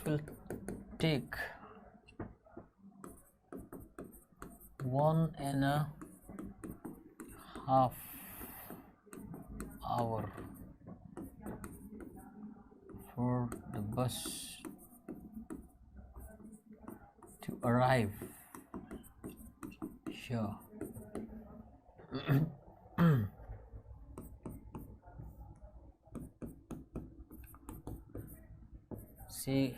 will take 1.5 hour for the bus to arrive here. She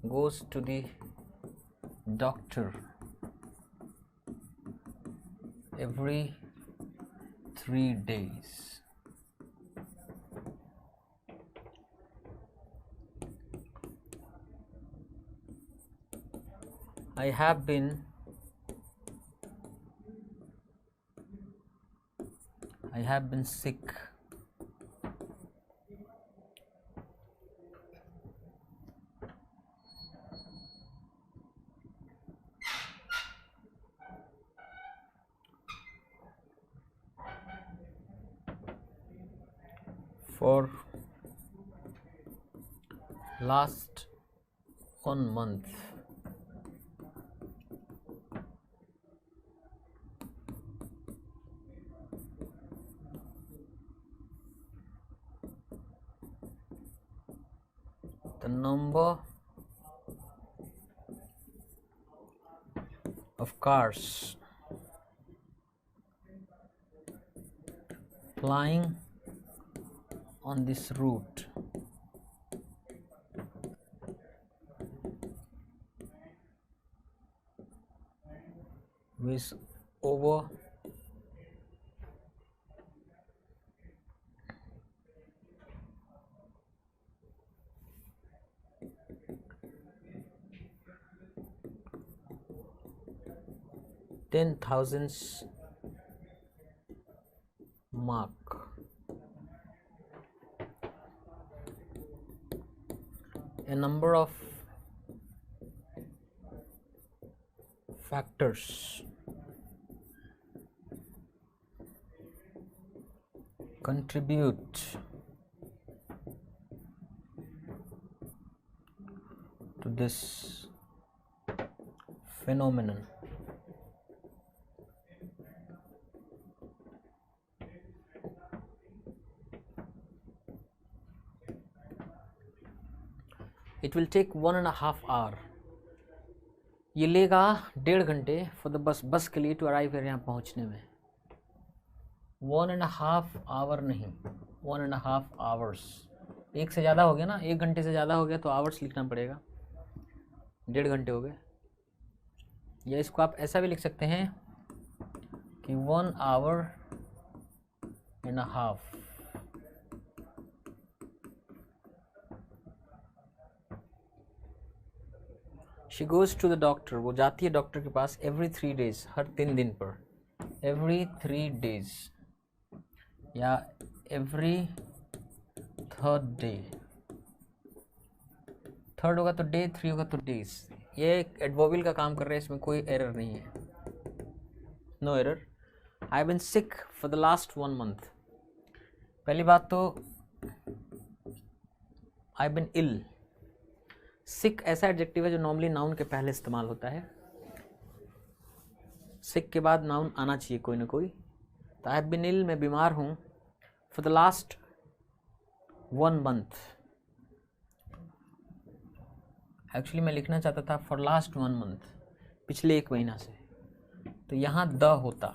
goes to the doctor every 3 days. I have been sick for last 1 month. The number of cars flying on this route is over 10,000 mark. A number of factors contribute to this phenomenon. It will take 1.5 hour. ये लेगा 1.5 घंटे for the bus के लिए to arrive है यहाँ पहुँचने में. 1.5 hour नहीं, 1.5 hours. एक से ज़्यादा हो गया ना, 1 घंटे से ज़्यादा हो गया तो आवर्स लिखना पड़ेगा. 1.5 घंटे हो गए. या इसको आप ऐसा भी लिख सकते हैं कि 1 hour and a half. She goes to the doctor. वो जाती है डॉक्टर के पास every 3 days, हर 3 दिन पर. Every 3 days या every 3rd day. 3rd होगा तो day, 3 होगा तो days. ये एडवर्बियल का काम कर रहे हैं, इसमें कोई एरर नहीं है. No error. I have been sick for the last 1 month. पहली बात तो I have been ill. सिक ऐसा एडजेक्टिव है जो नॉर्मली नाउन के पहले इस्तेमाल होता है. सिक के बाद नाउन आना चाहिए कोई ना कोई. तो आई हैव बीन इल, मैं बीमार हूँ. For the last 1 month. Actually मैं लिखना चाहता था फॉर लास्ट 1 month, पिछले 1 महीना से. तो यहाँ द होता.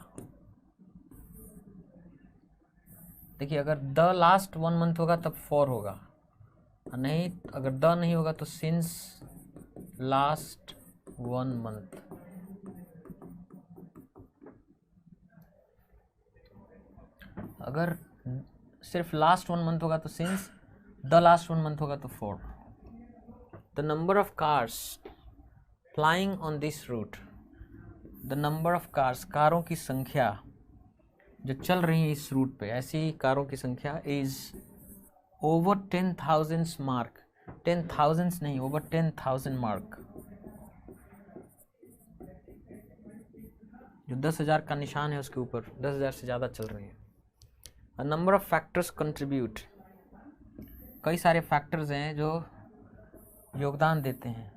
देखिए अगर द लास्ट 1 month होगा तब फॉर होगा, नहीं अगर द नहीं होगा तो सिंस लास्ट 1 month. अगर सिर्फ लास्ट 1 month होगा तो सिंस, द लास्ट 1 month होगा तो for. The number of cars flying on this route. The number of cars, कारों की संख्या जो चल रही है इस रूट पे, ऐसी कारों की संख्या इज over 10,000 mark. 10,000 नहीं, over 10,000 mark. जो 10,000 का निशान है उसके ऊपर 10,000 से ज़्यादा चल रही है. A number of factors contribute. कई सारे फैक्टर्स हैं जो योगदान देते हैं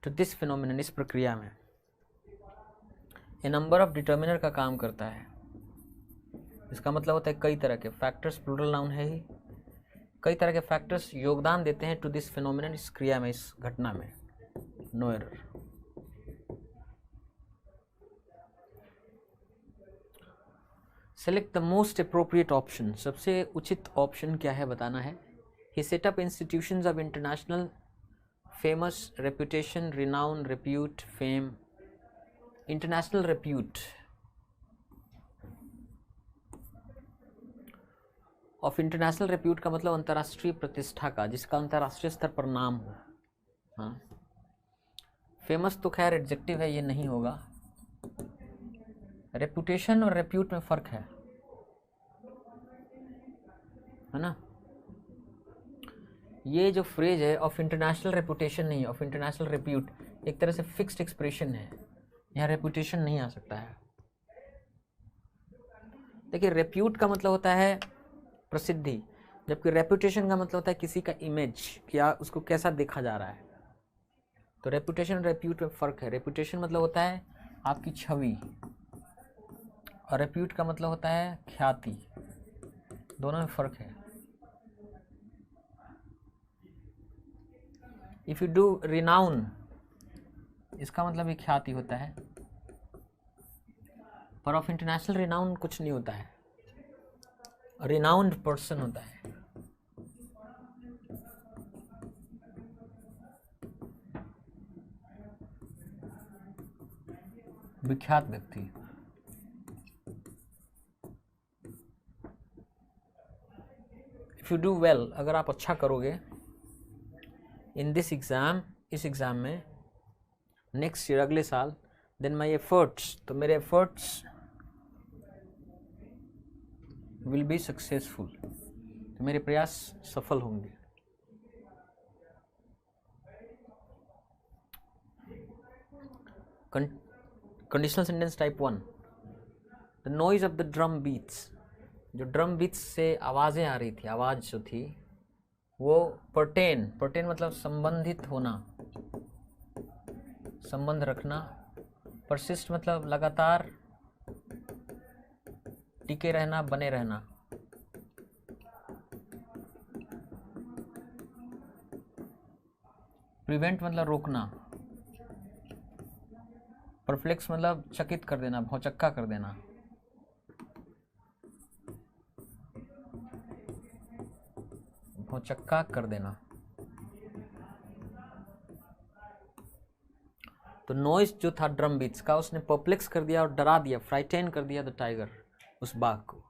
टू दिस फिनोमिनन, इस प्रक्रिया में। ए नंबर ऑफ डिटर्मिनर का काम करता है। इसका मतलब होता है कई तरह के फैक्टर्स, प्लूरल नाउन है ही, कई तरह के फैक्टर्स योगदान देते हैं टू दिस फिनोमिनन, इस क्रिया में, इस घटना में। No error. Select the most appropriate option, सबसे उचित ऑप्शन क्या है बताना है। He set up institutions of international famous, reputation, renown, repute, fame. International repute, of international repute का मतलब अंतर्राष्ट्रीय प्रतिष्ठा का, जिसका अंतर्राष्ट्रीय स्तर पर नाम हो। हाँ, फेमस तो खैर एडजेक्टिव है, ये नहीं होगा। रेपुटेशन और रेप्यूट में फर्क है ना। ये जो फ्रेज है ऑफ इंटरनेशनल रेपुटेशन नहीं, ऑफ इंटरनेशनल रेप्यूट, एक तरह से फिक्स्ड एक्सप्रेशन है, यहाँ रेपुटेशन नहीं आ सकता है। देखिए, रेप्यूट का मतलब होता है प्रसिद्धि, जबकि रेपुटेशन का मतलब होता है किसी का इमेज, क्या उसको कैसा देखा जा रहा है। तो रेपुटेशन और रेप्यूट में फ़र्क है। रेपुटेशन मतलब होता है आपकी छवि, और रेप्यूट का मतलब होता है ख्याति। दोनों में फ़र्क है। इफ़ यू डू रिनाउन, इसका मतलब एक ख्याति होता है, पर ऑफ इंटरनेशनल रिनाउन कुछ नहीं होता है, रिनाउंड पर्सन होता है। विख्यात व्यक्ति। इफ यू डू वेल, अगर आप अच्छा करोगे, इन दिस एग्जाम, इस एग्जाम में, नेक्स्ट ईयर, अगले साल, देन माई एफर्ट्स, तो मेरे एफर्ट्स विल बी सक्सेसफुल, तो मेरे प्रयास सफल होंगे। Conditional sentence type 1, the noise of the drum beats, जो ड्रम बीट्स से आवाज़ें आ रही थी, आवाज़ जो थी वो पर्टेन मतलब संबंधित होना, संबंध रखना। परसिस्ट मतलब लगातार टिके रहना, बने रहना। प्रिवेंट मतलब रोकना। परप्लेक्स मतलब चकित कर देना, भौचक्का कर देना। भौचक्का कर देना। तो नॉइस जो था ड्रम बीट्स का, उसने परप्लेक्स कर दिया और डरा दिया, फ्राइटेन कर दिया द टाइगर, उस बाघ को।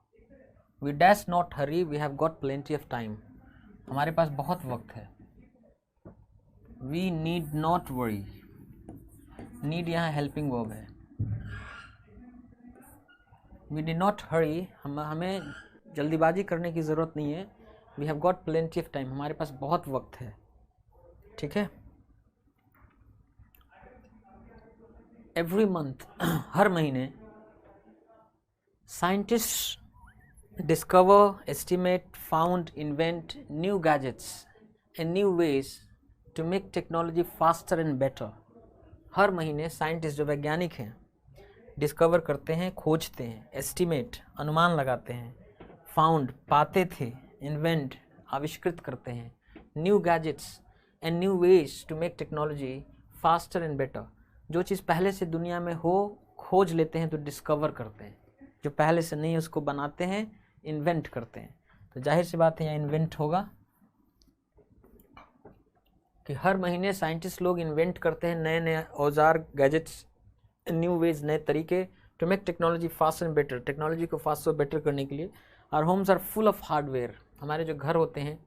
We dash not hurry, we have got plenty of time, हमारे पास बहुत वक्त है। We need not worry, need यहाँ हेल्पिंग वर्ब है। वी डी नॉट हरी, हमें जल्दीबाजी करने की ज़रूरत नहीं है। We have got plenty of time, हमारे पास बहुत वक्त है। ठीक है। एवरी मंथ, हर महीने, scientist discover, estimate, found, invent new gadgets and new ways to make technology faster and better. हर महीने साइंटिस्ट, जो वैज्ञानिक हैं, डिस्कवर करते हैं, खोजते हैं, एस्टिमेट अनुमान लगाते हैं, फाउंड पाते थे, इन्वेंट आविष्कृत करते हैं, new gadgets and new ways to make technology faster and better. जो चीज़ पहले से दुनिया में हो, खोज लेते हैं तो डिस्कवर करते हैं, जो पहले से नहीं उसको बनाते हैं, इन्वेंट करते हैं। तो जाहिर सी बात है यहाँ इन्वेंट होगा कि हर महीने साइंटिस्ट लोग इन्वेंट करते हैं नए नए औजार, गैजेट्स, न्यू वेज, नए तरीके to make technology fast and better, technology को फास्ट और बेटर करने के लिए। Our homes are full of hardware, हमारे जो घर होते हैं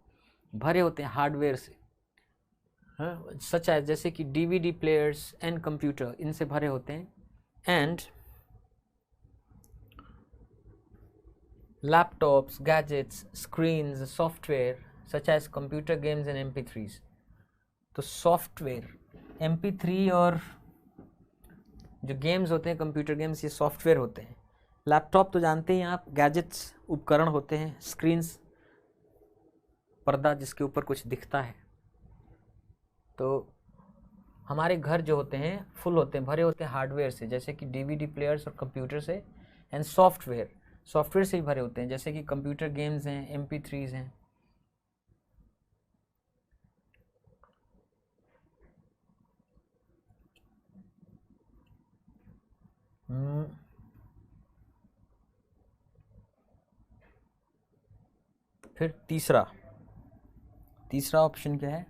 भरे होते हैं हार्डवेयर से, हाँ, सच है, जैसे कि डीवीडी प्लेयर्स एंड कंप्यूटर, इनसे भरे होते हैं। And laptops, gadgets, screens, software such as computer games and MP3s। तो सॉफ्टवेयर, MP3 और जो गेम्स होते हैं, कंप्यूटर गेम्स, ये सॉफ्टवेयर होते हैं। लैपटॉप तो जानते हैं आप, गैजेट्स उपकरण होते हैं, स्क्रीन्स पर्दा जिसके ऊपर कुछ दिखता है, तो हमारे घर जो होते हैं फुल होते हैं, भरे होते हैं हार्डवेयर से, जैसे कि डीवीडी प्लेयर्स और कंप्यूटर से, एंड सॉफ्टवेयर से ही भरे होते हैं, जैसे कि कंप्यूटर गेम्स हैं, MP3s हैं। फिर तीसरा ऑप्शन क्या है?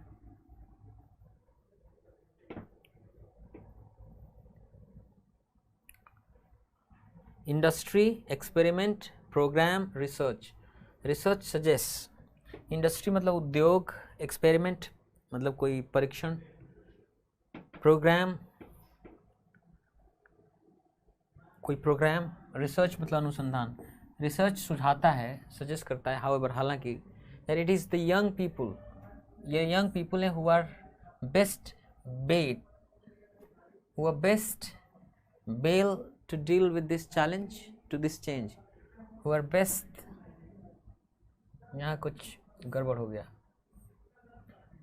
Industry, experiment, program, research suggest. Industry मतलब उद्योग, एक्सपेरिमेंट मतलब कोई परीक्षण, प्रोग्राम कोई प्रोग्राम, रिसर्च मतलब अनुसंधान। रिसर्च सुझाता है, सजेस्ट करता है, हाउएवर हालांकि, that it is the young people, ये यंग पीपल हैं who are best able to deal with this challenge, to this change, who are best, यहाँ कुछ गड़बड़ हो गया,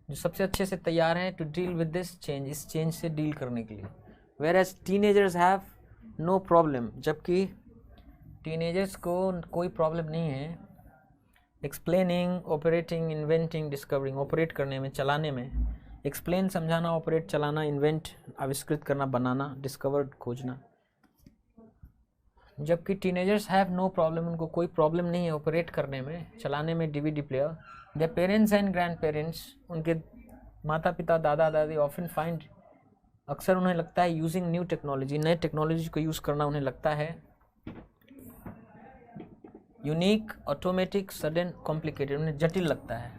जो सबसे अच्छे से तैयार हैं to deal with this change, इस चेंज से डील करने के लिए। whereas teenagers have no problem, जबकि टीनेजर्स को कोई प्रॉब्लम नहीं है explaining, operating, inventing, discovering, operate करने में, चलाने में, एक्सप्लेन समझाना, ऑपरेट चलाना, इन्वेंट आविष्कृत करना, बनाना, डिस्कवर खोजना। जबकि टीनेजर्स हैव नो प्रॉब्लम, उनको कोई प्रॉब्लम नहीं है ऑपरेट करने में, चलाने में DVD player. The parents and grand parents, उनके माता पिता, दादा दादी, ऑफन फाइंड, अक्सर उन्हें लगता है, यूजिंग न्यू टेक्नोलॉजी, नए टेक्नोलॉजी को यूज़ करना उन्हें लगता है यूनिक, ऑटोमेटिक, सडन, कॉम्प्लिकेटेड, उन्हें जटिल लगता है।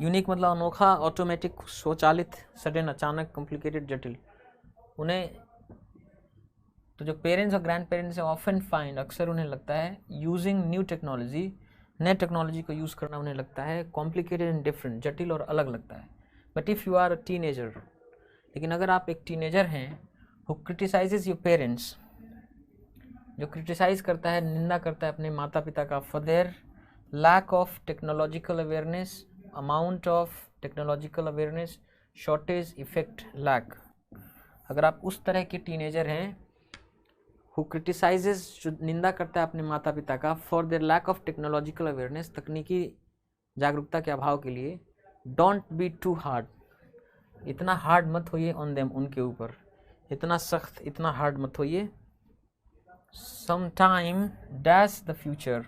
यूनिक मतलब अनोखा, ऑटोमेटिक स्वचालित, सडन अचानक, कॉम्प्लिकेटेड जटिल। उन्हें तो जो पेरेंट्स और ग्रैंड पेरेंट्स हैं ऑफन फाइंड, अक्सर उन्हें लगता है, यूजिंग न्यू टेक्नोलॉजी, नए टेक्नोलॉजी को यूज़ करना उन्हें लगता है कॉम्प्लिकेटेड एंड डिफरेंट, जटिल और अलग लगता है। But if you are a teenager, लेकिन अगर आप एक टीनेजर हैं हु क्रिटिसाइजेज योर पेरेंट्स, जो क्रिटिसाइज करता है, निंदा करता है अपने माता पिता का, for their lack of technological awareness, amount of technological awareness, shortage, effect, lack. अगर आप उस तरह के टीनेजर हैं हु क्रिटिसाइजेज, जो निंदा करता है अपने माता पिता का, for their lack of technological awareness, तकनीकी जागरूकता के अभाव के लिए, डोंट बी टू हार्ड, इतना हार्ड मत होइए ऑन देम, उनके ऊपर इतना सख्त, इतना हार्ड मत होइए। Sometime dash the future,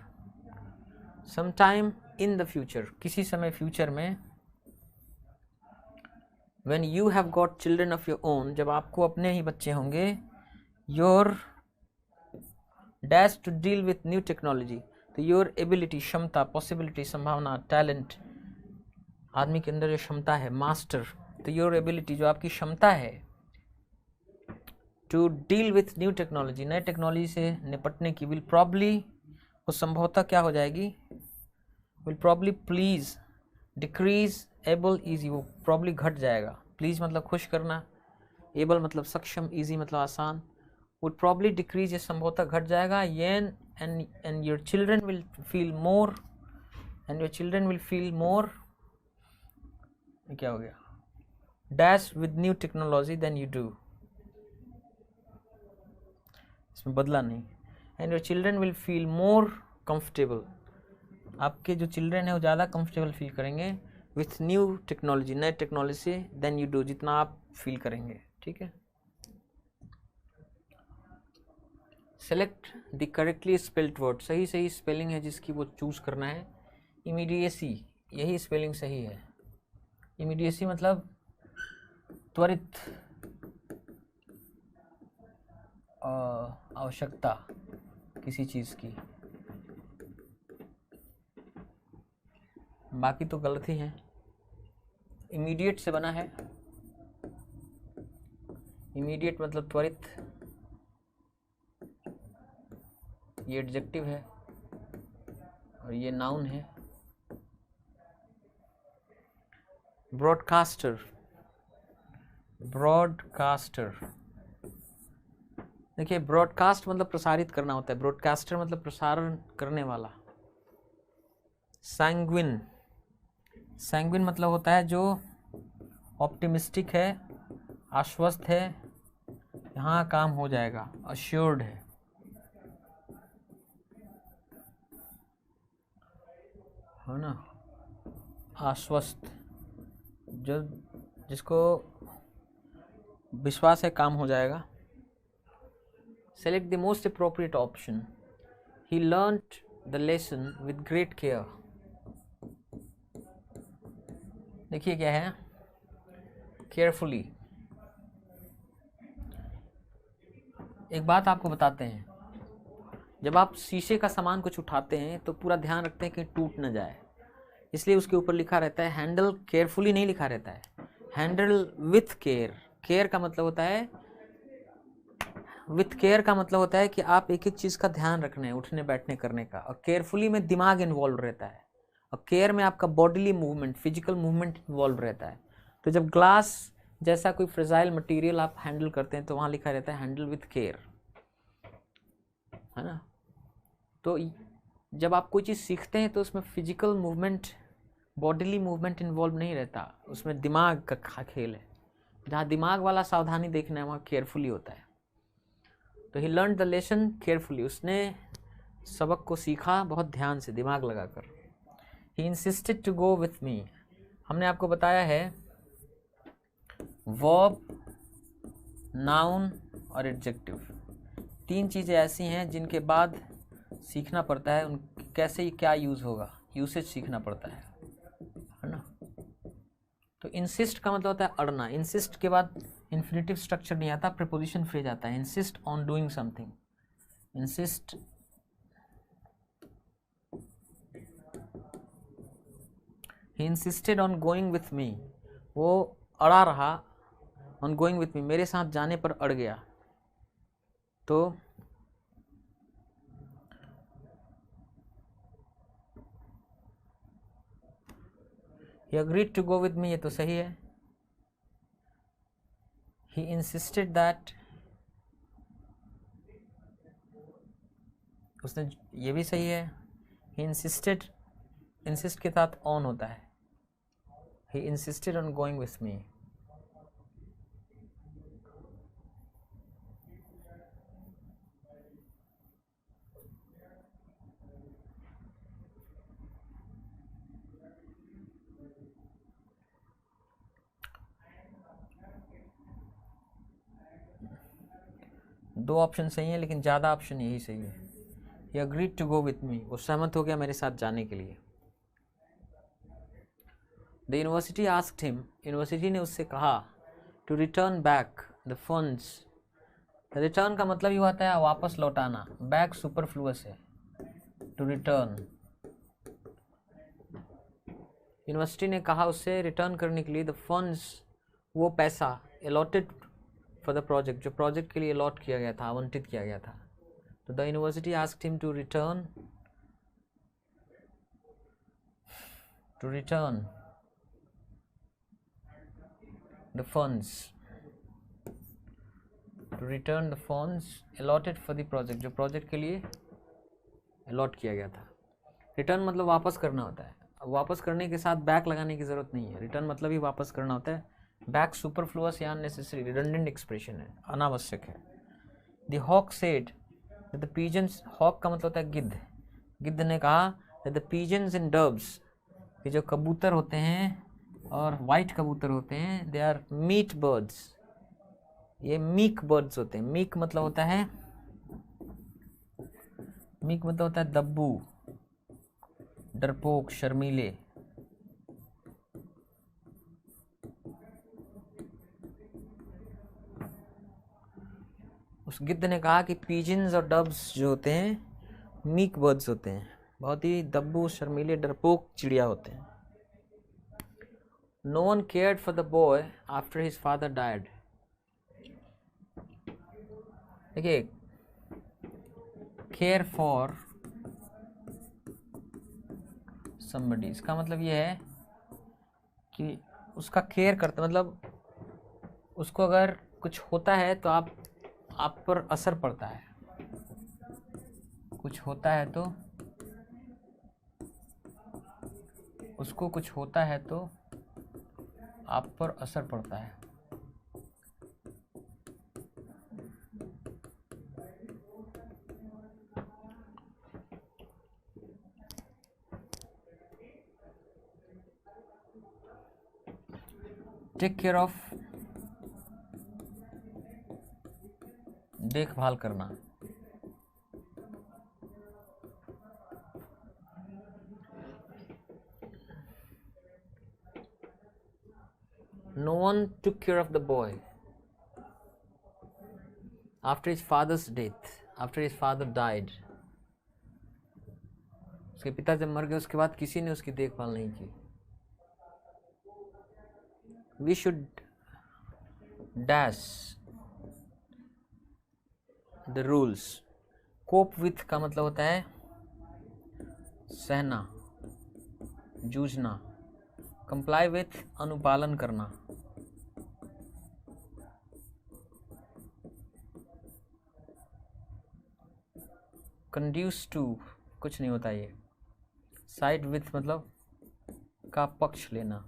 sometime in the future, किसी समय फ्यूचर में, when you have got children of your own, जब आपको अपने ही बच्चे होंगे, your dash to deal with new technology, तो योर एबिलिटी, क्षमता, पॉसिबिलिटी, संभावना, टैलेंट, आदमी के अंदर जो क्षमता है, मास्टर, तो योर एबिलिटी, जो आपकी क्षमता है, to deal with new technology, नए टेक्नोलॉजी से निपटने की, विल प्रॉब्ली, वो संभवतः क्या हो जाएगी, will probably please, decrease, able, easy, वो प्रॉब्ली घट जाएगा। प्लीज मतलब खुश करना, एबल मतलब सक्षम, ईजी मतलब आसान, would probably decrease, ये संभवतः घट जाएगा। and your children will feel more, and your children will feel more, क्या हो गया, dash with new technology than you do, इसमें बदला नहीं। and your children will feel more comfortable, आपके जो चिल्ड्रन है वो ज़्यादा कंफर्टेबल फील करेंगे विथ न्यू टेक्नोलॉजी, नए टेक्नोलॉजी से, देन यू डू, जितना आप फील करेंगे। ठीक है। Select the correctly spelled word, सही स्पेलिंग है जिसकी वो चूज़ करना है। इमीडिएसी, यही स्पेलिंग सही है। इमीडिएसी मतलब त्वरित, आवश्यकता किसी चीज़ की, बाकी तो गलत ही है। इमीडिएट से बना है, इमीडिएट मतलब त्वरित, ये एडजेक्टिव है और ये नाउन है। ब्रॉडकास्टर, ब्रॉडकास्टर, देखिए ब्रॉडकास्ट मतलब प्रसारित करना होता है, ब्रॉडकास्टर मतलब प्रसारण करने वाला। सैंग्विन, सैंग्विन मतलब होता है जो ऑप्टिमिस्टिक है, आश्वस्त है, यहाँ काम हो जाएगा, अश्योर्ड है ना, आश्वस्त, जो जिसको विश्वास है काम हो जाएगा। Select the most appropriate option. He learned the lesson with great care. देखिए क्या है, केयरफुली। एक बात आपको बताते हैं, जब आप शीशे का सामान कुछ उठाते हैं तो पूरा ध्यान रखते हैं कि टूट न जाए, इसलिए उसके ऊपर लिखा रहता है हैंडल केयरफुली, नहीं लिखा रहता है हैंडल विथ केयर। केयर का मतलब होता है, विथ केयर का मतलब होता है कि आप एक एक चीज़ का ध्यान रखना है, उठने बैठने करने का, और केयरफुली में दिमाग इन्वॉल्व रहता है, और केयर में आपका bodily movement, physical movement involve रहता है। तो जब ग्लास जैसा कोई फ्रेजाइल मटेरियल आप हैंडल करते हैं तो वहाँ लिखा रहता है हैंडल विथ केयर, है ना। तो जब आप कोई चीज़ सीखते हैं तो उसमें physical movement, bodily movement involve नहीं रहता, उसमें दिमाग का खेल है। जहाँ दिमाग वाला सावधानी देखना है वहाँ केयरफुली होता है। तो he learn the lesson carefully, उसने सबक को सीखा बहुत ध्यान से, दिमाग लगाकर। He insisted to go with me, हमने आपको बताया है वर्ब, नाउन और एडजेक्टिव, तीन चीज़ें ऐसी हैं जिनके बाद सीखना पड़ता है, उन कैसे क्या यूज़ होगा, यूसेज सीखना पड़ता है ना। तो इंसिस्ट का मतलब होता है अड़ना, इंसिस्ट के बाद इन्फिनिटिव स्ट्रक्चर नहीं आता, प्रीपोजिशन फ्रेज आता है, insist on doing something, insist he insisted on going with me, वो अड़ा रहा, ऑन गोइंग विथ मी, मेरे साथ जाने पर अड़ गया। तो he agreed to go with me, ये तो सही है। he insisted that, उसने, ये भी सही है। he insisted, insist के साथ on होता है, he insisted on going with me। दो ऑप्शन सही है लेकिन ज़्यादा ऑप्शन यही सही है। he agreed to go with me, वो सहमत हो गया मेरे साथ जाने के लिए। The university asked him, university ने उससे कहा to return back the funds। Return का मतलब ये होता है वापस लौटाना, बैक सुपरफ्लुअस है, टू रिटर्न। यूनिवर्सिटी ने कहा उससे रिटर्न करने के लिए द फंड्स, वो पैसा, अलॉटेड फॉर द प्रोजेक्ट, जो प्रोजेक्ट के लिए अलॉट किया गया था, आवंटित किया गया था। तो the university asked him to return the funds, to return the funds allotted for the project, जो प्रोजेक्ट के लिए अलॉट किया गया था। रिटर्न मतलब वापस करना होता है, अब वापस करने के साथ बैक लगाने की ज़रूरत नहीं है, रिटर्न मतलब ही वापस करना होता है। बैक सुपरफ्लुअस या अननेसेसरी, रिडंडेंट एक्सप्रेशन है, अनावश्यक है। The hawk said the pigeons, hawk का मतलब होता है गिद्ध, गिद्ध ने कहा द पीजन्स इन डब्स, कि जो कबूतर होते हैं और वाइट कबूतर होते हैं, दे आर मीट बर्ड्स, ये मीक बर्ड्स होते हैं। मीक मतलब होता है, मीक मतलब होता है दब्बू, डरपोक, शर्मीले। उस गिद्ध ने कहा कि पीजन्स और डब्स जो होते हैं मीक बर्ड्स होते हैं, बहुत ही दब्बू, शर्मीले, डरपोक चिड़िया होते हैं। No one cared for the boy after his father died. देखिए, केयर फॉर समबडी, इसका मतलब ये है कि उसका केयर करते, मतलब उसको अगर कुछ होता है तो आप पर असर पड़ता है, कुछ होता है तो उसको कुछ होता है तो आप पर असर पड़ता है। टेक केयर ऑफ, देखभाल करना। No one took care of the boy after his father's death, after his father died. उसके पिता जब मर गए उसके बाद किसी ने उसकी देखभाल नहीं की। We should dash the rules. Cope with का मतलब होता है सहना, जूझना। Comply with अनुपालन करना। Conduce to कुछ नहीं होता ये। Side with मतलब का पक्ष लेना।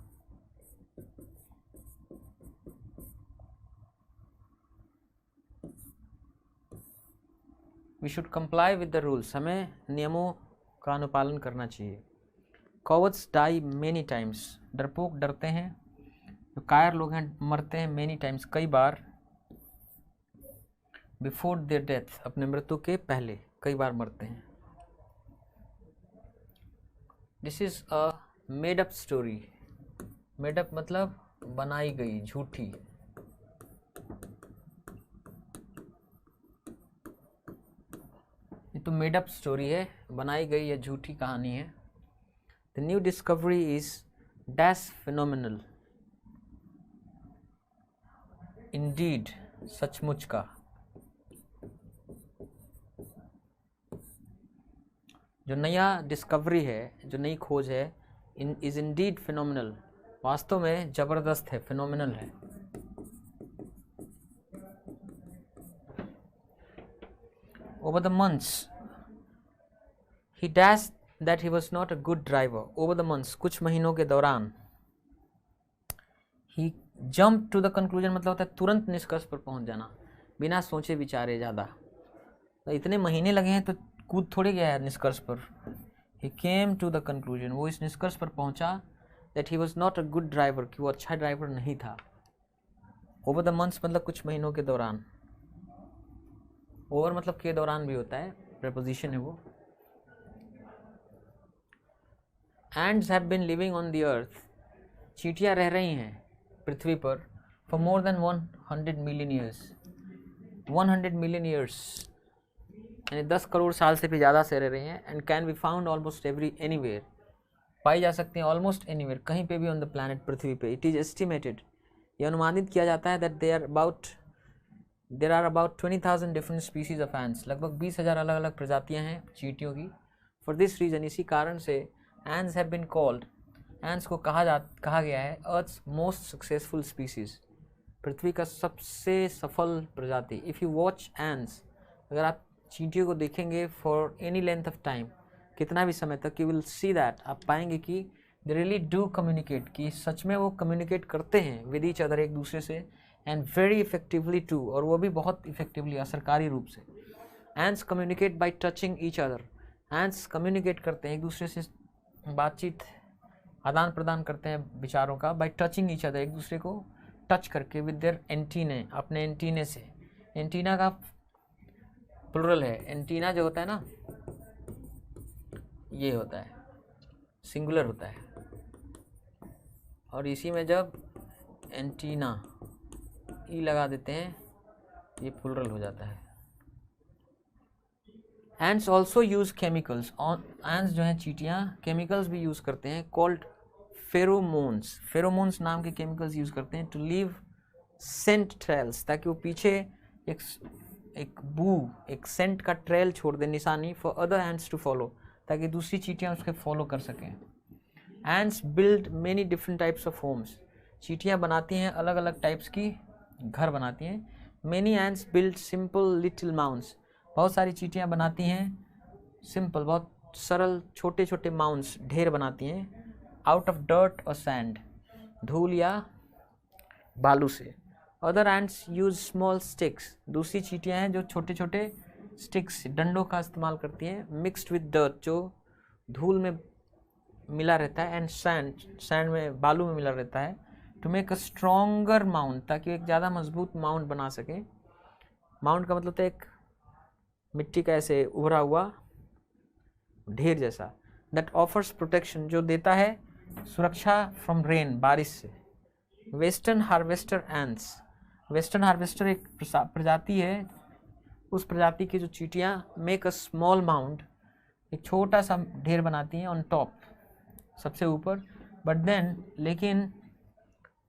We should comply with the rules. हमें नियमों का अनुपालन करना चाहिए। Cowards die many times. डरपोक डरते हैं, जो कायर लोग हैं मरते हैं many times, कई बार। Before their death, अपने मृत्यु के पहले कई बार मरते हैं। This is a made up story. Made up मतलब बनाई गई, झूठी। ये तो मेड अप स्टोरी है, बनाई गई या झूठी कहानी है। The new discovery is dash phenomenal, Indeed सचमुच का। जो नया डिस्कवरी है, जो नई खोज है, इज इंडीड फिनोमिनल, वास्तव में जबरदस्त है, फिनोमिनल है। Over the months, he dashed that he was not a good driver. Over the months, कुछ महीनों के दौरान, he jumped to the conclusion मतलब होता है तुरंत निष्कर्ष पर पहुंच जाना, बिना सोचे विचारे ज़्यादा। तो इतने महीने लगे हैं तो कूद थोड़ी गया है निष्कर्ष पर। He came to the conclusion, वो इस निष्कर्ष पर पहुंचा that he was not a good driver, कि वो अच्छा ड्राइवर नहीं था। Over the months मतलब कुछ महीनों के दौरान। ओवर मतलब के दौरान भी होता है, प्रेपोजिशन है वो। Ants have been living on the earth. चींटियाँ रह रही हैं पृथ्वी पर for more than 100 million years. 100 million years यानी 10 करोड़ साल से भी ज़्यादा से रह रही हैं। And can be found almost anywhere. पाई जा सकती हैं almost anywhere, कहीं पे भी on the planet, पृथ्वी पे। It is estimated, यह अनुमानित किया जाता है that there are about 20,000 different species of ants. लगभग 20,000 अलग अलग प्रजातियां हैं चींटियों की। For this reason, इसी कारण से ants have been called, ants को कहा गया है Earth's most successful species, पृथ्वी का सबसे सफल प्रजाति। If you watch ants, अगर आप चींटियों को देखेंगे for any length of time, कितना भी समय तक, you will see that, आप पाएंगे कि they really do communicate, कि सच में वो communicate करते हैं with each other, एक दूसरे से, and very effectively too, और वो भी बहुत effectively, असरकारी रूप से। Ants communicate by touching each other. Ants communicate करते हैं, एक दूसरे से बातचीत, आदान प्रदान करते हैं विचारों का, by touching each other, एक दूसरे को टच करके, with their antennae, अपने एंटीने से। एंटीना का प्लुरल है, एंटीना जो होता है ना, ये होता है, सिंगुलर होता है, और इसी में जब एंटीना ई लगा देते हैं ये प्लुरल हो जाता है। Ants also use chemicals. Ants जो हैं चींटियाँ केमिकल्स भी यूज़ करते हैं, called pheromones. Pheromones नाम के केमिकल्स यूज़ करते हैं to leave scent trails, ताकि वो पीछे एक बू, एक सेंट का ट्रेल छोड़ दे, निशानी, for other ants to follow, ताकि दूसरी चींटियाँ उसके फॉलो कर सकें। Ants build many different types of homes. चींटियाँ बनाती हैं अलग अलग टाइप्स की घर बनाती हैं। Many ants build simple little mounds. बहुत सारी चींटियाँ बनाती हैं सिंपल, बहुत सरल छोटे छोटे माउंड्स, ढेर बनाती हैं, आउट ऑफ डर्ट और सैंड, धूल या बालू से। Other ends use small sticks, दूसरी चींटियाँ हैं जो छोटे छोटे स्टिक्स डंडों का इस्तेमाल करती हैं, मिक्सड विद डर्ट जो धूल में मिला रहता है, एंड सैंड में बालू में मिला रहता है, to make a stronger mount, ताकि एक ज़्यादा मजबूत माउंट बना सकें। माउंट का मतलब है एक मिट्टी का ऐसे उभरा हुआ ढेर जैसा। दैट ऑफर्स प्रोटेक्शन, जो देता है सुरक्षा फ्रॉम रेन, बारिश से। Western harvester ends, western harvester एक प्रजाति है, उस प्रजाति की जो चींटियाँ मेक अ स्मॉल माउंट, एक छोटा सा ढेर बनाती हैं ऑन टॉप, सबसे ऊपर, बट देन लेकिन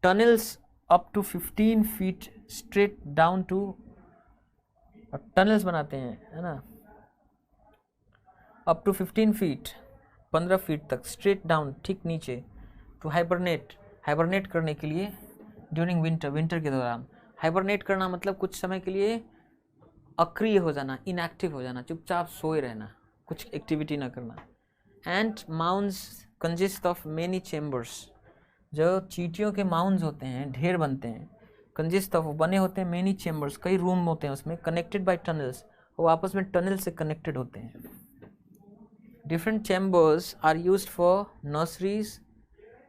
tunnels up to 15 feet straight down to, tunnels बनाते हैं, है ना, अप टू 15 फीट, 15 फीट तक, स्ट्रेट डाउन, ठीक नीचे, टू हाइबरनेट करने के लिए ड्यूरिंग विंटर के दौरान। हाइबरनेट करना मतलब कुछ समय के लिए अक्रिय हो जाना, इनएक्टिव हो जाना, चुपचाप सोए रहना, कुछ एक्टिविटी ना करना। And mounds consist of many chambers, जो चींटियों के माउंड्स होते हैं, ढेर बनते हैं, कंजिस्ट ऑफ, बने होते हैं, मेनी चेम्बर्स, कई रूम होते हैं उसमें, कनेक्टेड बाय टनल्स, वो आपस में टनल से कनेक्टेड होते हैं। Different chambers are used for nurseries,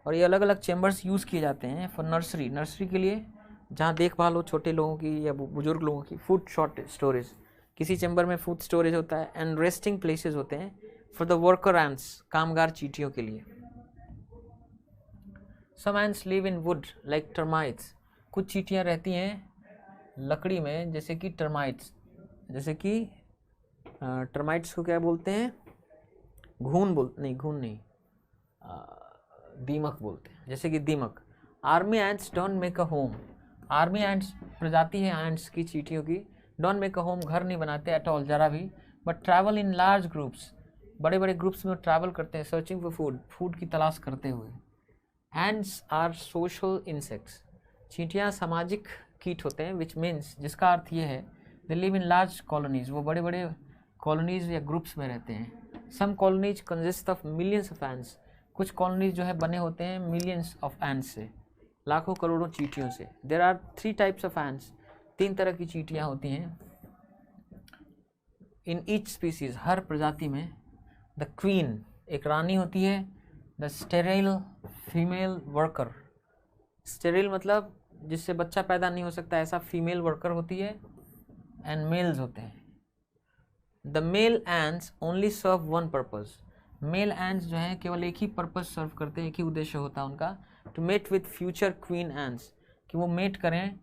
और ये अलग अलग चैम्बर्स यूज़ किए जाते हैं फॉर नर्सरी के लिए, जहाँ देखभाल हो छोटे लोगों की या बुजुर्ग लोगों की। फूड स्टोरेज, किसी चैम्बर में फूड स्टोरेज होता है। एंड रेस्टिंग प्लेसेस होते हैं फॉर द वर्कर एंड्स, कामगार चींटियों के लिए। Some ants live in wood like termites, कुछ चींटियाँ रहती हैं लकड़ी में, जैसे कि टर्माइट्स, जैसे कि टर्माइट्स को क्या बोलते हैं, घून नहीं, दीमक बोलते हैं, जैसे कि दीमक। Army ends don't make a home, army ends प्रजाति है एंड्स की, चींटियों की, डोंट मेक अ होम, घर नहीं बनाते एट ऑल, जरा भी, but travel in large groups, बड़े बड़े ग्रुप्स में ट्रैवल करते हैं, सर्चिंग फॉर फूड की तलाश करते हुए। एंड्स आर सोशल इंसेक्ट्स, चींटियाँ सामाजिक कीट होते हैं, विच मीन्स, जिसका अर्थ ये है, they live in large colonies, वो बड़े बड़े कॉलोनीज या ग्रुप्स में रहते हैं। Some colonies consist of millions of ants, कुछ कॉलोनीज जो है बने होते हैं मिलियंस ऑफ एंड्स से, लाखों करोड़ों चींटियों से। There are 3 types of ants, 3 तरह की चींटियाँ होती हैं इन ईच स्पीसीज, हर प्रजाति में। द क्वीन, एक रानी होती है। The sterile female worker, sterile मतलब जिससे बच्चा पैदा नहीं हो सकता, ऐसा फीमेल वर्कर होती है। एंड मेल्स होते हैं। The male ants only serve one purpose, male ants जो हैं केवल एक ही पर्पज सर्व करते हैं, एक ही उद्देश्य होता है उनका, to mate with future queen ants, कि वो मेट करें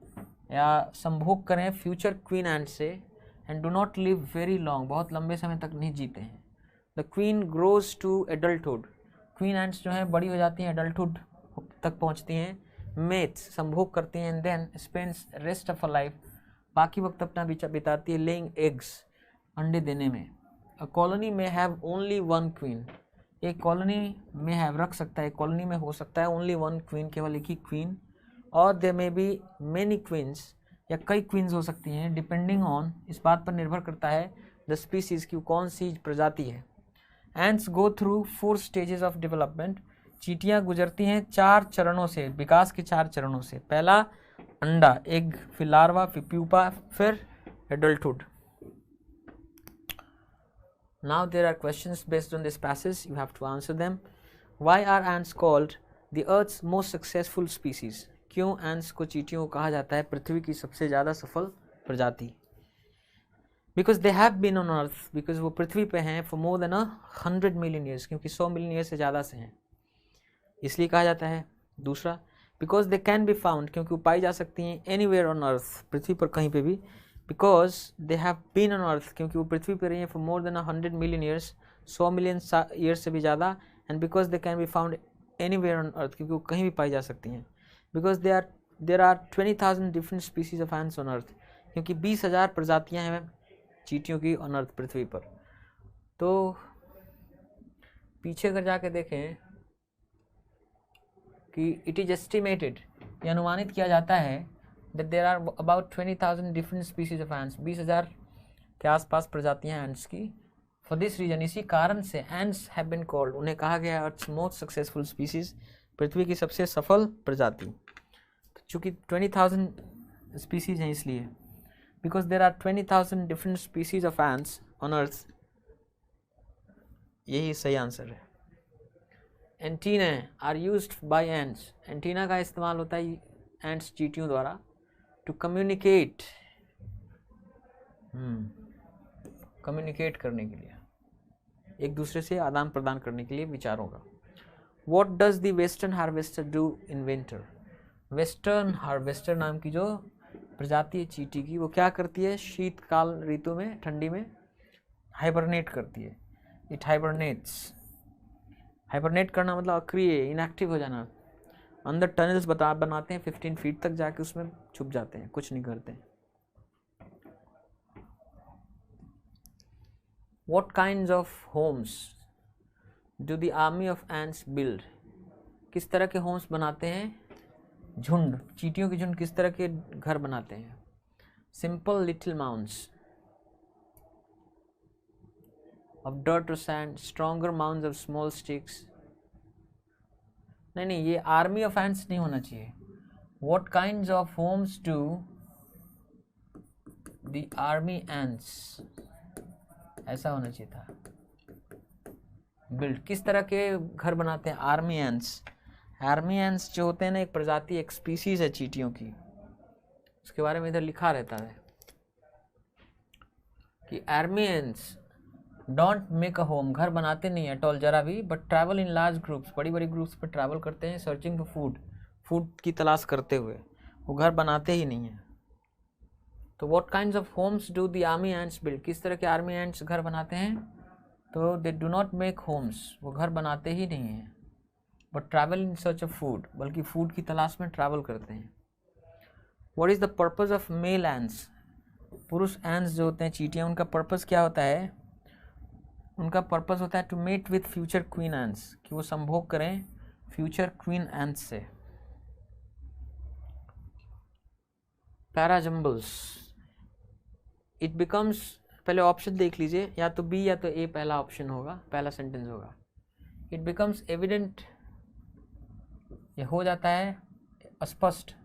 या संभोग करें फ्यूचर क्वीन एंड्स से। And do not live very long, बहुत लंबे समय तक नहीं जीते हैं। The queen grows to adulthood, queen ants जो हैं बड़ी हो जाती हैं, एडल्टहुड तक पहुंचती हैं। मेट्स, संभोग करती हैं। And then spends rest of a life, बाकी वक्त अपना बिताती है लेइंग एग्स, अंडे देने में। अ कॉलोनी में हैव ओनली वन क्वीन, एक कॉलोनी में हैव रख सकता है, कॉलोनी में हो सकता है ओनली वन क्वीन, केवल एक ही क्वीन। और there may be many queens, या कई क्वींस हो सकती हैं, डिपेंडिंग ऑन, इस बात पर निर्भर करता है द स्पीसीज की कौन सी प्रजाति है। Ends go through 4 stages of development, चींटियाँ गुजरती हैं 4 चरणों से, विकास के 4 चरणों से। पहला अंडा, एग, फिर लार्वा, फिर प्यूपा, फिर adulthood. Now there are questions based on this passage, you have to answer them. Why are ants called the earth's most successful species? क्यों ants को, चींटियों को कहा जाता है पृथ्वी की सबसे ज़्यादा सफल प्रजाति? Because they have been on earth, because वो पृथ्वी पे हैं for more than 100 million years, क्योंकि 100 मिलियन ईयर से ज़्यादा से हैं, इसलिए कहा जाता है। दूसरा, because they can be found, क्योंकि वो पाई जा सकती हैं anywhere on earth, पृथ्वी पर कहीं पे भी। Because they have been on earth, क्योंकि वो पृथ्वी पर रही हैं for more than 100 million years, 100 million years से भी ज़्यादा। And because they can be found anywhere on earth, क्योंकि वो कहीं भी पाई जा सकती हैं। Because there are 20,000 different species of ants on earth, क्योंकि 20,000 प्रजातियाँ हैं चींटियों की on earth, पृथ्वी पर। तो पीछे अगर जाके देखें कि it is estimated, ये अनुमानित किया जाता है that there are about 20,000 different species of ants, 20,000 के आसपास प्रजातियां ants की। For this reason, इसी कारण से ants have been called, उन्हें कहा गया earth's most successful species, पृथ्वी की सबसे सफल प्रजाति। तो चूँकि 20,000 स्पीसीज हैं इसलिए, because there are 20,000 different species of ants on earth. यही सही आंसर है। Antenna are used by ants, antenna का इस्तेमाल होता है एंट्स चींटियों द्वारा टू कम्युनिकेट, कम्युनिकेट करने के लिए, एक दूसरे से आदान प्रदान करने के लिए विचारों का। What does the western harvester do in winter, western harvester नाम की जो प्रजाति है चींटी की, वो क्या करती है शीतकाल ऋतु में, ठंडी में हाइबरनेट करती है। इट हाइबरनेट्स, हाइबरनेट करना मतलब अक्रिय, इनएक्टिव हो जाना। अंदर टनल्स बनाते हैं 15 फीट तक जाके उसमें छुप जाते हैं, कुछ नहीं करते हैं। What kinds of homes do the army of ants build? किस तरह के होम्स बनाते हैं झुंड, चींटियों के झुंड किस तरह के घर बनाते हैं? Simple little mounds of dirt or sand, stronger mounds of small sticks. नहीं, ये army of ants नहीं होना चाहिए। What kinds of homes do the army ants, ऐसा होना चाहिए था। बिल्ड, किस तरह के घर बनाते हैं आर्मी एंट्स। आर्मी एंट्स जो होते हैं ना, एक प्रजाति, एक स्पीसीज है चींटियों की, उसके बारे में इधर लिखा रहता है कि army ants don't make a home, घर बनाते नहीं है एट जरा भी, but travel in large groups, बड़ी बड़ी ग्रुप्स पर ट्रैवल करते हैं, सर्चिंग फॉर फूड, फूड की तलाश करते हुए, वो घर बनाते ही नहीं है। तो what kinds of homes do the army ants build, किस तरह के आर्मी एंट्स घर बनाते हैं? तो they do not make homes, वो घर बनाते ही नहीं हैं, but travel in search of food, बल्कि फूड की तलाश में ट्रैवल करते हैं। What is the purpose of male ants, पुरुष एंट्स जो होते हैं चींटियाँ, उनका पर्पस क्या होता है? उनका पर्पस होता है to mate with future queen ants, कि वो संभोग करें फ्यूचर क्वीन एंट्स से। पैराजम्बल्स, इट बिकम्स, पहले ऑप्शन देख लीजिए, या तो बी या तो ए पहला ऑप्शन होगा, पहला सेंटेंस होगा। इट बिकम्स एविडेंट, ये हो जाता है स्पष्ट,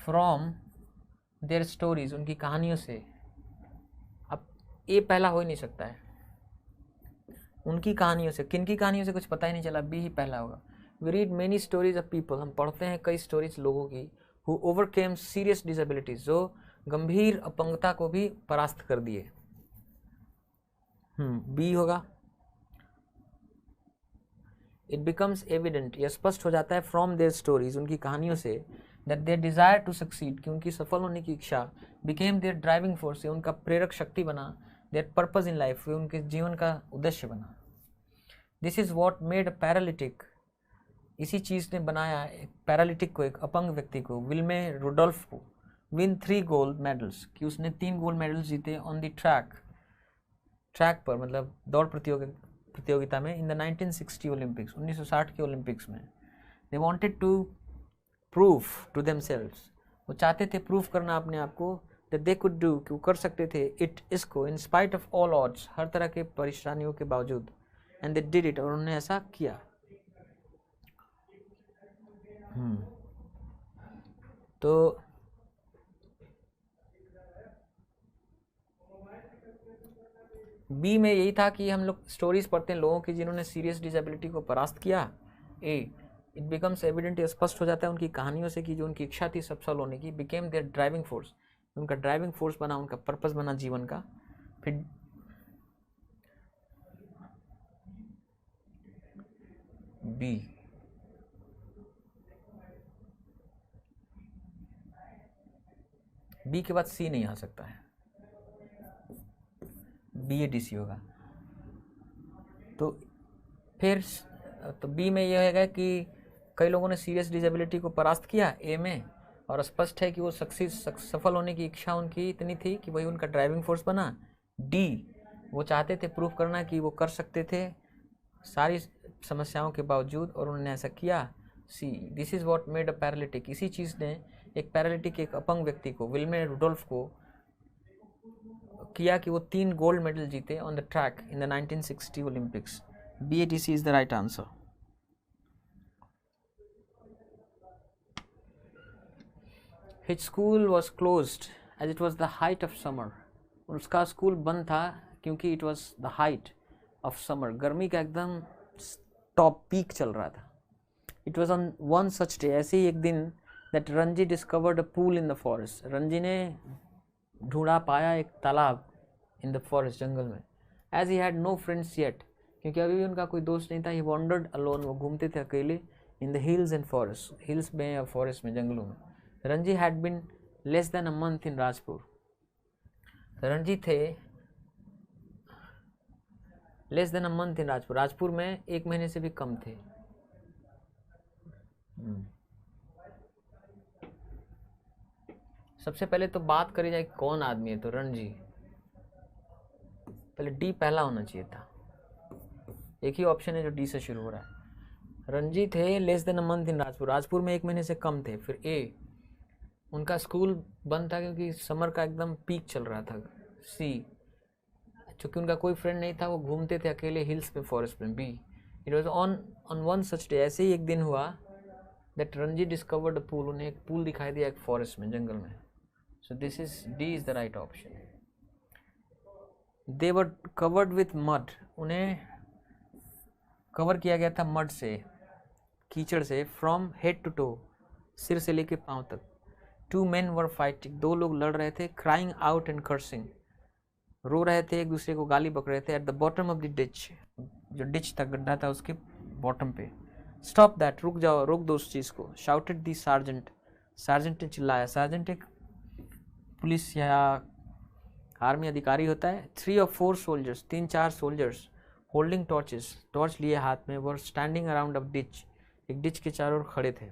फ्रॉम देयर स्टोरीज, उनकी कहानियों से। अब ए पहला हो ही नहीं सकता है, उनकी कहानियों से, किनकी कहानियों से कुछ पता ही नहीं चला, बी ही पहला होगा। We read many stories of people, हम पढ़ते हैं कई स्टोरीज लोगों की, हु ओवरकेम सीरियस डिसेबिलिटीज, जो गंभीर अपंगता को भी परास्त कर दिए। बी होगा। इट बिकम्स एविडेंट, यह स्पष्ट हो जाता है, फ्रॉम देयर स्टोरीज, उनकी कहानियों से, that their desire to succeed, कि उनकी सफल होने की इच्छा, बिकेम देयर ड्राइविंग फोर्स, उनका प्रेरक शक्ति बना, देयर पर्पस इन लाइफ, उनके जीवन का उद्देश्य बना। This is what made a paralytic, इसी चीज़ ने बनाया एक पैरालिटिक को, एक अपंग व्यक्ति को, विल्मे रुडोल्फ को, विन 3 गोल्ड मेडल्स, कि उसने 3 गोल्ड मेडल्स जीते ऑन द ट्रैक, ट्रैक पर मतलब दौड़ प्रतियोगिता में, इन द 1960 ओलंपिक्स, 1960 के ओलंपिक्स में। They wanted to prove to themselves, वो चाहते थे प्रूव करना अपने आप को, दैट दे कुड डू, कि वो कर सकते थे इट, इसको, in spite of all odds, हर तरह के परेशानियों के बावजूद, एंड दे डिड इट, और उन्होंने ऐसा किया। तो बी में यही था कि हम लोग स्टोरीज पढ़ते हैं लोगों की जिन्होंने सीरियस डिसेबिलिटी को परास्त किया। ए, इट बिकम्स एविडेंट, स्पष्ट हो जाता है उनकी कहानियों से कि जो उनकी इच्छा थी सफल होने की, बिकेम देयर ड्राइविंग फोर्स, उनका ड्राइविंग फोर्स बना, उनका पर्पस बना जीवन का। फिर बी, बी के बाद सी नहीं आ सकता है, बी ए डी सी होगा। तो फिर तो बी में यह है कि कई लोगों ने सीरियस डिसेबिलिटी को परास्त किया ए में, और स्पष्ट है कि वो सफल होने की इच्छा उनकी इतनी थी कि वही उनका ड्राइविंग फोर्स बना। डी, वो चाहते थे प्रूफ करना कि वो कर सकते थे सारी समस्याओं के बावजूद, और उन्होंने ऐसा किया। See, this is what made a paralytic, इसी चीज़ ने एक पैरालिटिक, एक अपंग व्यक्ति को, विल्मे रुडोल्फ को, किया कि वो 3 गोल्ड मेडल जीते on the track in the 1960 Olympics. BATC is the right answer. His school was closed as it was the height of summer, उसका स्कूल बंद था क्योंकि it was the height of summer, गर्मी का एकदम top peak चल रहा था। It was on one such day, ऐसे ही एक दिन, that Ranji discovered a pool in the forest, Ranji ने ढूंढा पाया एक तालाब इन द फॉरेस्ट, जंगल में। As he had no friends yet, क्योंकि अभी भी उनका कोई दोस्त नहीं था। ही वॉन्डर्ड अलोन, वो घूमते थे अकेले, in the hills and forest, hills में या फॉरेस्ट में, जंगलों में। Ranji had been less than a month in Rajpur, Ranji थे less than a month in Rajpur, Rajpur में 1 महीने से भी कम थे। सबसे पहले तो बात करी जाए कौन आदमी है, तो रणजी, पहले डी पहला होना चाहिए था, एक ही ऑप्शन है जो डी से शुरू हो रहा है। रणजी थे less than a month in Rajpur, Rajpur में 1 महीने से कम थे। फिर ए, उनका स्कूल बंद था क्योंकि समर का एकदम पीक चल रहा था। सी, चूँकि उनका कोई फ्रेंड नहीं था, वो घूमते थे अकेले हिल्स में, फॉरेस्ट में। Be, it was on one such day, ऐसे ही एक दिन हुआ, that Ranji discovered a pool, उन्हें एक पूल दिखाई दिया एक फॉरेस्ट में, जंगल में। So this is D is the right option. They were covered with mud, उन्हें कवर किया गया था मड से, कीचड़ से, फ्रॉम हेड टू टो, सिर से लेके पांव तक। 2 men वर फाइटिंग, 2 लोग लड़ रहे थे। क्राइंग आउट एंड कर्सिंग, रो रहे थे, एक दूसरे को गाली बक रहे थे। At the bottom of the ditch, जो डिच था, गड्ढा था, उसके बॉटम पे। स्टॉप दैट, रुक जाओ, रोक दो उस चीज़ को। शाउटेड दी सार्जेंट, सार्जेंट ने चिल्लाया। सार्जेंट एक पुलिस या आर्मी अधिकारी होता है। 3 or 4 soldiers, 3-4 soldiers, holding torches, torch लिए हाथ में, were standing around a ditch, एक डिच के चारों ओर खड़े थे।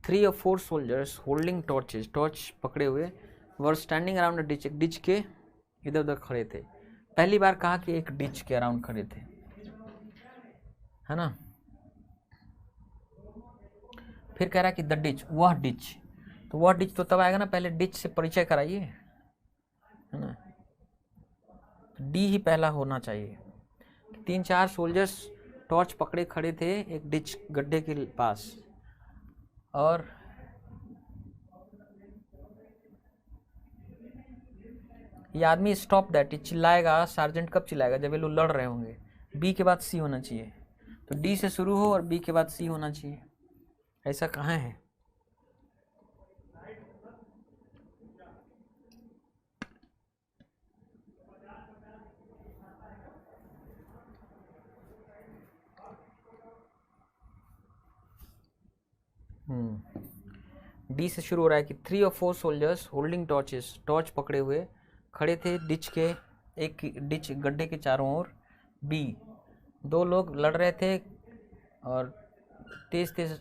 Three or 4 soldiers holding torches, torch पकड़े हुए, were standing around a ditch, एक डिच के इधर उधर खड़े थे। पहली बार कहा कि एक डिच के अराउंड खड़े थे, है ना। फिर कह रहा कि द डिच, वह डिच, तो वह डिच तो तब आएगा ना, पहले डिच से परिचय कराइए, है ना। डी ही पहला होना चाहिए। 3-4 सोल्जर्स टॉर्च पकड़े खड़े थे एक डिच, गड्ढे के पास, और ये आदमी स्टॉप दैट, ये चिल्लाएगा। सार्जेंट कब चिल्लाएगा? जब ये लोग लड़ रहे होंगे। बी के बाद सी होना चाहिए, तो डी से शुरू हो और बी के बाद सी होना चाहिए। ऐसा कहाँ है? डी से शुरू हो रहा है कि 3 or 4 soldiers holding torches, torch पकड़े हुए खड़े थे डिच के, एक डिच गड्ढे के चारों ओर। बी, 2 लोग लड़ रहे थे और तेज तेज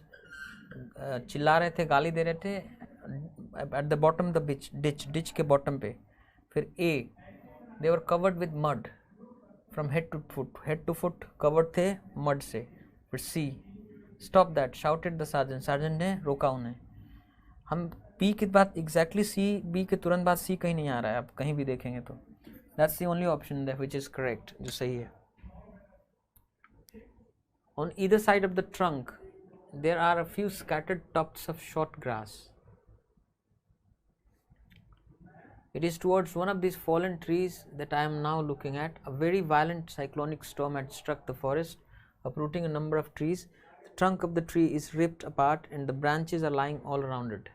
चिल्ला रहे थे, गाली दे रहे थे, at the bottom the ditch, ditch के बॉटम पे। फिर A, they were covered with mud from head to foot, head to foot covered थे मड से। फिर C, stop that, shouted the sergeant, sergeant ने रोका उन्हें। हम बी के बाद एग्जैक्टली सी, बी के तुरंत बाद सी कहीं नहीं आ रहा है, आप कहीं भी देखेंगे तो। That's the only option that which is correct, जो सही है। On either side of the trunk, there are a few scattered tufts of short grass. It is towards one of these fallen trees that I am now looking at. A very violent cyclonic storm had struck the forest, uprooting a number of trees. The trunk of the tree is ripped apart and the branches are lying all around it.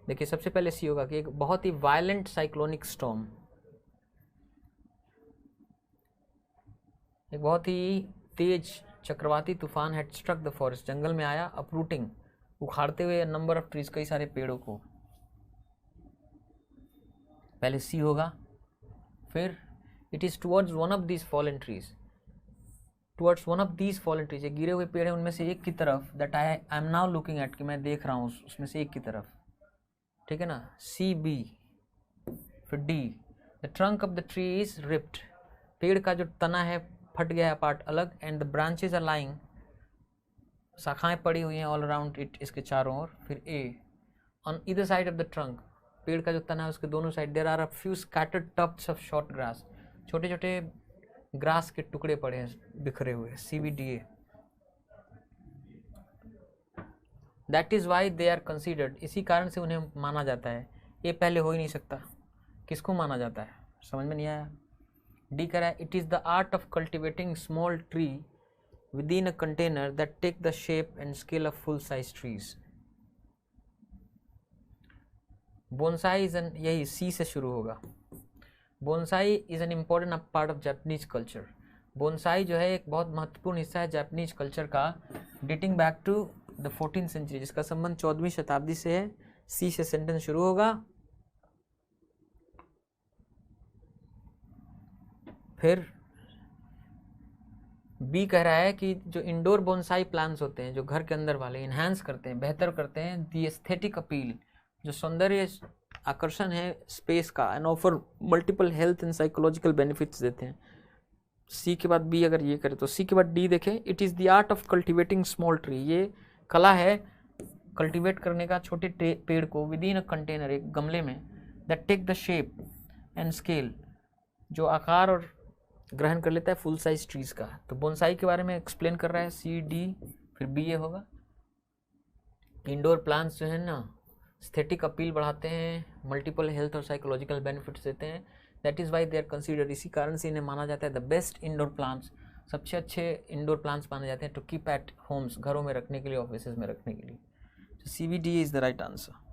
देखिए, सबसे पहले सी होगा कि एक बहुत ही violent cyclonic storm, एक बहुत ही तेज चक्रवाती तूफान हैड स्ट्रक द फॉरेस्ट, जंगल में आया, अपरूटिंग, उखाड़ते हुए नंबर ऑफ ट्रीज, कई सारे पेड़ों को। पहले सी होगा। फिर it is towards one of this fallen trees, towards one of these fallen trees, गिरे हुए पेड़ हैं उनमें से एक की तरफ, that I am now looking at, कि मैं देख रहा हूँ उसमें से एक की तरफ, ठीक है ना। C B. फिर D, the trunk of the tree is ripped, पेड़ का जो तना है फट गया है पार्ट अलग, and the branches are lying, शाखाएं पड़ी हुई हैं ऑल अराउंड इट, इसके चारों ओर। फिर A, on either side of the trunk, पेड़ का जो तना है उसके दोनों side there are a few scattered tufts of short grass, छोटे छोटे ग्रास के टुकड़े पड़े हैं बिखरे हुए, CBDA। That is why they are considered, इसी कारण से उन्हें माना जाता है। ये पहले हो ही नहीं सकता, किसको माना जाता है, समझ में नहीं आया। डी कह रहा है it is the art of cultivating small tree within a container that take the shape and scale of full size trees. Bonsai is an, यही सी से शुरू होगा। Bonsai is an important part of Japanese culture, bonsai जो है एक बहुत महत्वपूर्ण हिस्सा है जापानीज कल्चर का, dating back to the 14th century, जिसका संबंध 14वीं शताब्दी से है। सी से सेंटेंस शुरू होगा। फिर बी कह रहा है कि जो इंडोर बोनसाई प्लांट्स होते हैं, जो घर के अंदर वाले, इन्हांस करते हैं, बेहतर करते हैं दी एस्थेटिक अपील, जो सौंदर्य आकर्षण है स्पेस का, and offer multiple health and psychological benefits देते हैं। सी के बाद बी अगर ये करे तो सी के बाद डी देखें, it is the art of cultivating small tree, ये कला है कल्टिवेट करने का छोटे पेड़ को विद इन अ कंटेनर, एक गमले में, that take the shape and scale, जो आकार और ग्रहण कर लेता है फुल साइज ट्रीज का। तो बोनसाई के बारे में एक्सप्लेन कर रहा है सी डी, फिर बी ए होगा। इंडोर प्लांट्स जो है ना एस्थेटिक अपील बढ़ाते हैं, मल्टीपल हेल्थ और साइकोलॉजिकल बेनिफिट्स देते हैं, that is why they are considered, इसी कारण से इन्हें माना जाता है द बेस्ट इंडोर प्लांट्स, सबसे अच्छे इंडोर प्लांट्स माने जाते हैं टू कीप एट होम्स, घरों में रखने के लिए, ऑफिसेज में रखने के लिए। तो CBD is the right answer.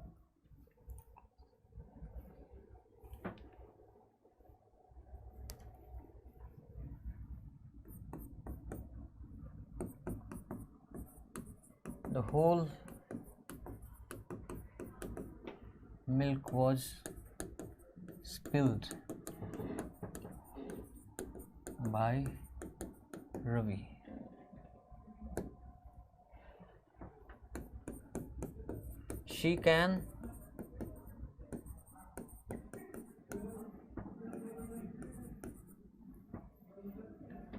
The whole milk was spilled by Ravi. She can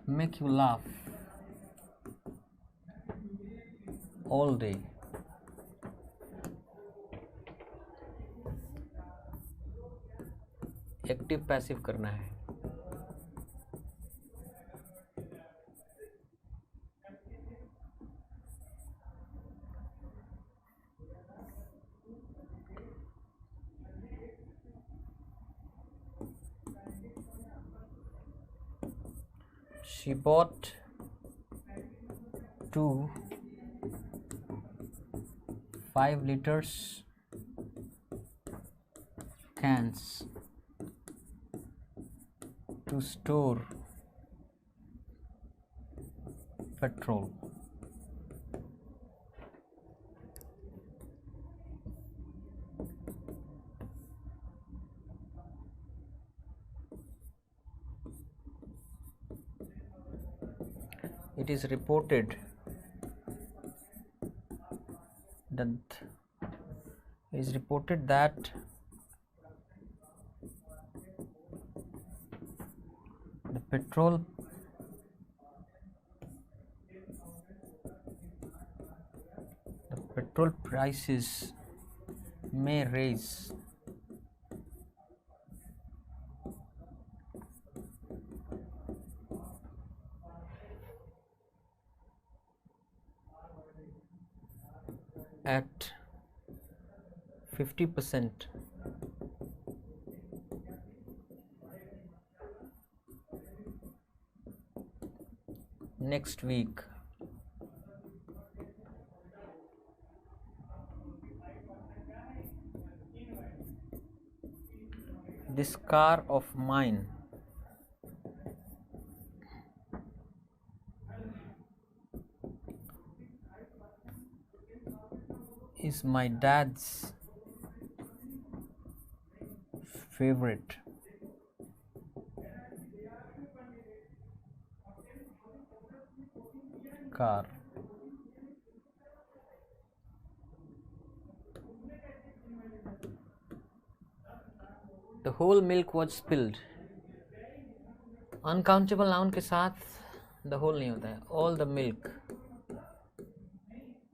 make you laugh all day. Active passive करना है। She bought 2 5-liter cans to store petrol. It is reported that the petrol prices may rise at 50% next week. This car of mine is my dad's favorite. car. The whole milk was spilled. Uncountable noun के साथ the whole नहीं होता है. All the milk,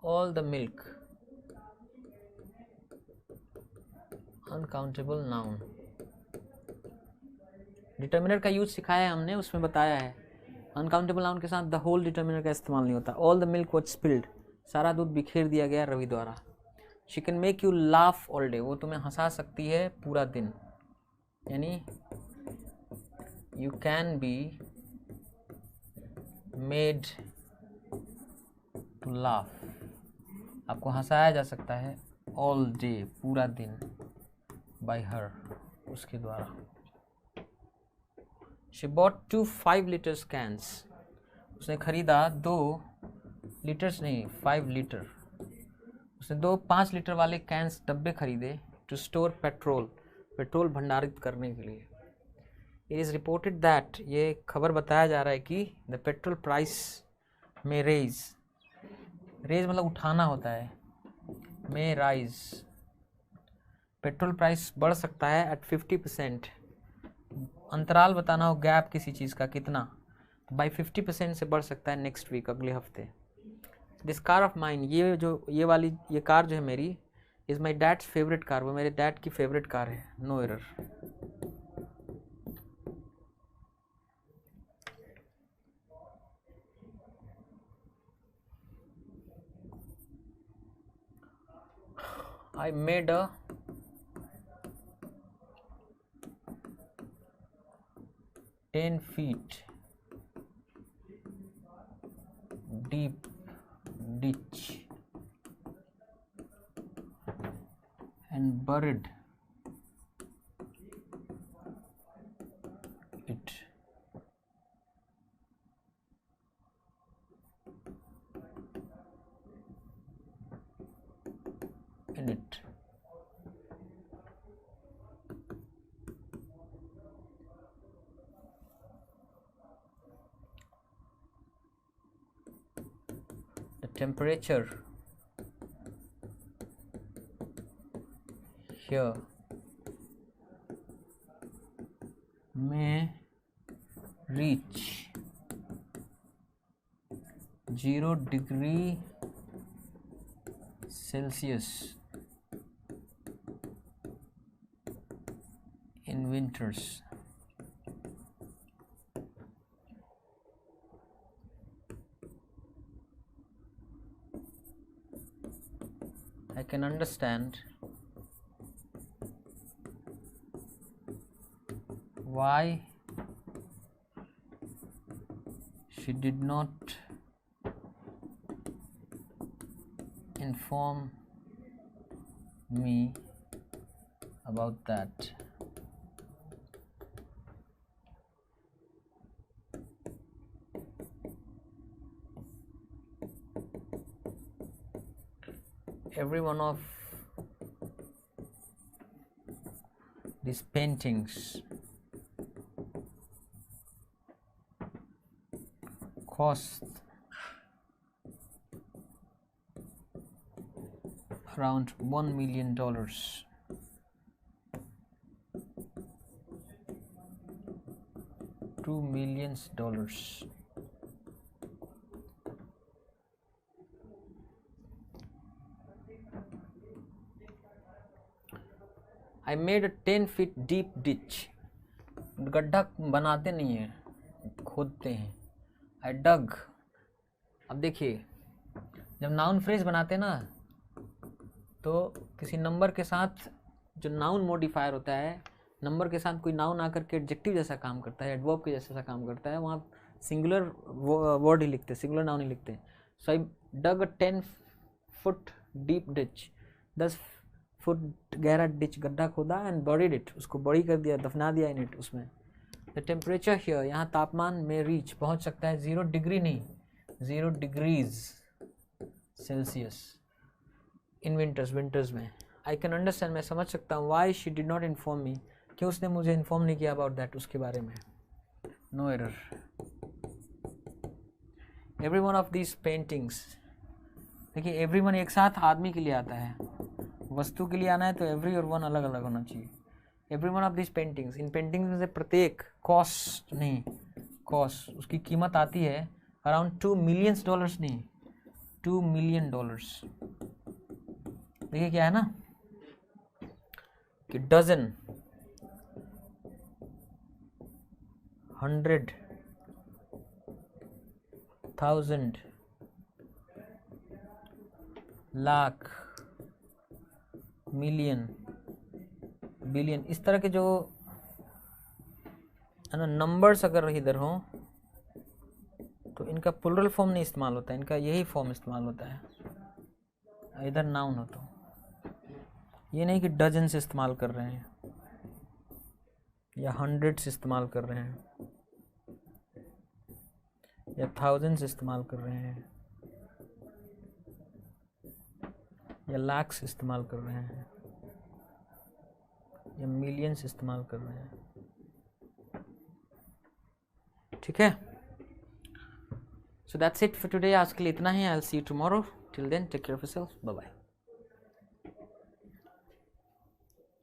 all the milk, uncountable noun. Determiner का use सिखाया है हमने, उसमें बताया है अनकाउंटेबल नाउन के साथ द होल डिटर्मिनर का इस्तेमाल नहीं होता. All the milk was spilled, सारा दूध बिखेर दिया गया रवि द्वारा. She can make you laugh all day, वो तुम्हें हंसा सकती है पूरा दिन. यानी you can be made to laugh, आपको हंसाया जा सकता है ऑल डे, पूरा दिन, बाय हर, उसके द्वारा. शी बॉट 2 5 लीटर्स कैंस, उसने खरीदा 2 लीटर्स नहीं 5 लीटर, उसने 2 5 लीटर वाले कैंस डब्बे खरीदे. टू स्टोर पेट्रोल, पेट्रोल भंडारित करने के लिए. इट इज़ रिपोर्टेड दैट, ये खबर बताया जा रहा है कि द पेट्रोल प्राइस में रेज, रेज मतलब उठाना होता है, में राइज, पेट्रोल प्राइस बढ़ सकता है एट 50%. अंतराल बताना हो गैप किसी चीज़ का कितना, तो बाई 50% से बढ़ सकता है नेक्स्ट वीक, अगले हफ्ते. दिस कार ऑफ माइन, ये वाली ये कार जो है मेरी, is my dad's favourite car, वो मेरे डैड की फेवरेट कार है. No error. I made a ten feet deep ditch and buried it. In it. The temperature here may reach 0 degree Celsius in winters. I can understand why she did not inform me about that. Every one of these paintings cost around $1 million. $2 million. I made a 10 feet deep ditch. गड्ढा बनाते नहीं हैं, खोदते हैं. I dug. अब देखिए, जब noun phrase बनाते ना, तो किसी नंबर के साथ जो नाउन मॉडिफायर होता है, नंबर के साथ कोई नाउन आकर के एडजेक्टिव जैसा काम करता है, एडवर्ब के जैसा काम करता है, वहाँ सिंगुलर वर्ड ही लिखते हैं, सिंगुलर नाउन ही लिखते हैं. सो आई डग अ 10 फुट डीप डिच, 10 फुट गहरा डिच, गड्ढा खोदा, एंड बरीड इट, उसको बड़ी कर दिया, दफना दिया इन इट, उसमें. द टेम्परेचर हियर, यहाँ तापमान में रीच पहुँच सकता है 0 डिग्री नहीं, 0 degrees Celsius in winters, winters में. आई कैन अंडरस्टैंड, मैं समझ सकता हूँ. Why she did not inform me, क्यों उसने मुझे इन्फॉर्म नहीं किया अबाउट दैट, उसके बारे में. No error. Every one of this paintings, देखिए एवरी वन एक साथ आदमी के लिए आता है, वस्तु के लिए आना है तो एवरी और वन अलग अलग होना चाहिए। Every one of this paintings, in paintings में से प्रत्येक, कॉस्ट नहीं, कॉस्ट उसकी कीमत आती है अराउंड $2 मिलियन नहीं, $2 मिलियन। देखिए क्या है ना कि डजन, 100, 1000, लाख, मिलियन, बिलियन, इस तरह के जो है ना नंबर्स अगर इधर हो तो इनका प्लुरल फॉर्म नहीं इस्तेमाल होता है, इनका यही फॉर्म इस्तेमाल होता है। इधर नाउन हो तो ये नहीं कि डजन से इस्तेमाल कर रहे हैं या 100 से इस्तेमाल कर रहे हैं या 1000 से इस्तेमाल कर रहे हैं या लाख से इस्तेमाल कर रहे हैं या मिलियन से इस्तेमाल कर रहे हैं। ठीक है, so that's it for today. आज के लिए इतना ही। I will see you tomorrow. Till then take care of yourself, bye bye.